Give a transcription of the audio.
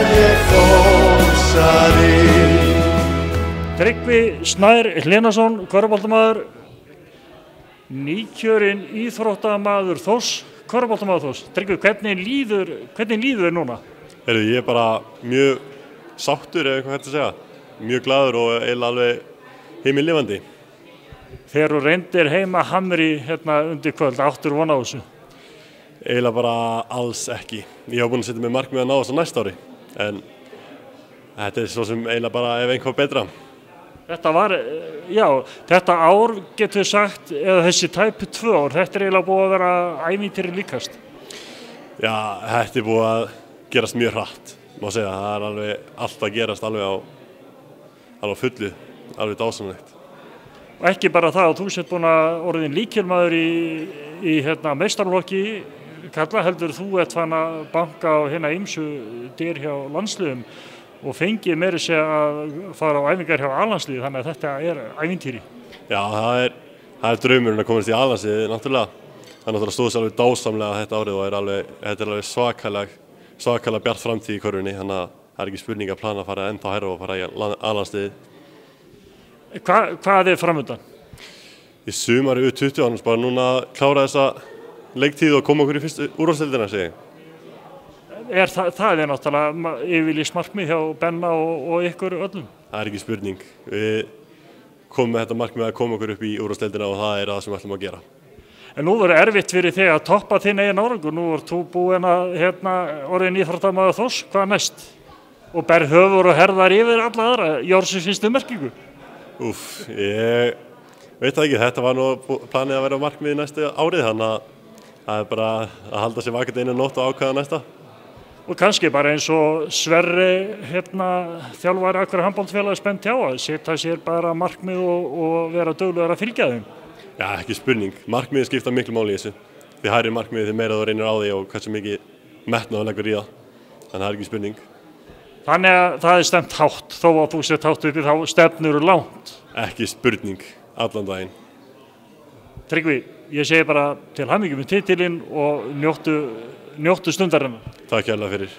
ég Þórsari. Tryggvi Snær Hlynason, körfuboltamaður, nýkjörinn íþróttamaður Þórs, körfuboltamaður Þórs. Tryggvi, hvernig líður þér núna? Ég bara mjög sáttur, ef eitthvað hægt að segja. Mjög glaður og eiginlega alveg heimilifandi. Þegar þú reyndir heima Hamri hérna undir kvöld, áttur von á þessu? Eiginlega bara alls ekki. Ég hef búin að setja mig markmið að ná þessu næsta ári, en þetta svo sem eiginlega bara ef einhvað betra. Þetta ár getur við sagt, eða þessi tæpu 2 ár, þetta eiginlega búið að vera ævintýri líkast. Já, þetta búið að gerast mjög hratt, má segja. Það alveg allt að gerast alveg á fullu, alveg dásamlegt. Og ekki bara það að þú sett búin að orðin lykilmaður í meistaraflokki kalla, heldur þú ert fann að banka á ýmsu dyr hjá landsliðum og fengið meira sér að fara á æfingar hjá A-landsliði, þannig að þetta er ævintýri. Já, það er draumurinn að komast í A-landsliði, náttúrulega. Það náttúrulega stóð sér alveg dásamlega þetta árið og þetta er alveg svakalega bjart framtíð í körfunni, þannig að það er ekki spurning að plana að fara ennþá hærra og fara í A-landsliði. Hvað er framöndan? Í sumar U20, annars bara núna að klára þessa leiktíð og koma okkur í fyrstu úrvalsdeildina, segi ég. Það er náttúrulega yfirlýst markmið hjá Benna og ykkur öllum? Það er ekki spurning. Við komum með þetta markmið að koma okkur upp í úrvalsdeildina og það er það sem við ætlum að gera. En nú verður erfitt fyrir þig að toppa þinn eigin árangur. Nú ert þú búinn að orðin íþróttamaður Þórs, hvað næst? Og ber höfuð og herðar yfir alla aðra, Jórsins fyrstu merkingu? Ég veit það ekki. Þetta var nú planið að vera markmið næstu árið, þannig að það er bara að halda sér vakandi einu nótt og ákveða næsta. Og kannski bara eins og Sverri þjálfari Akureyrar handboltafélags spennt hjá að setja sér bara markmið og vera duglegur að fylgja þeim. Já, ekki spurning. Markmiðið skipta miklu máli í þessu. Því hærri markmiðið því meira þú reynir á því og hversu mikið metnað þú leggur í það. Þannig það er ekki spurning. Þannig að það er stemt hátt, þó að þú sett hátt uppi þá stefnur langt. Ekki spurning, allan daginn. Tryggvi, ég segi bara til hamingju með titilinn og njóttu stundarinnar. Takk hérlega fyrir.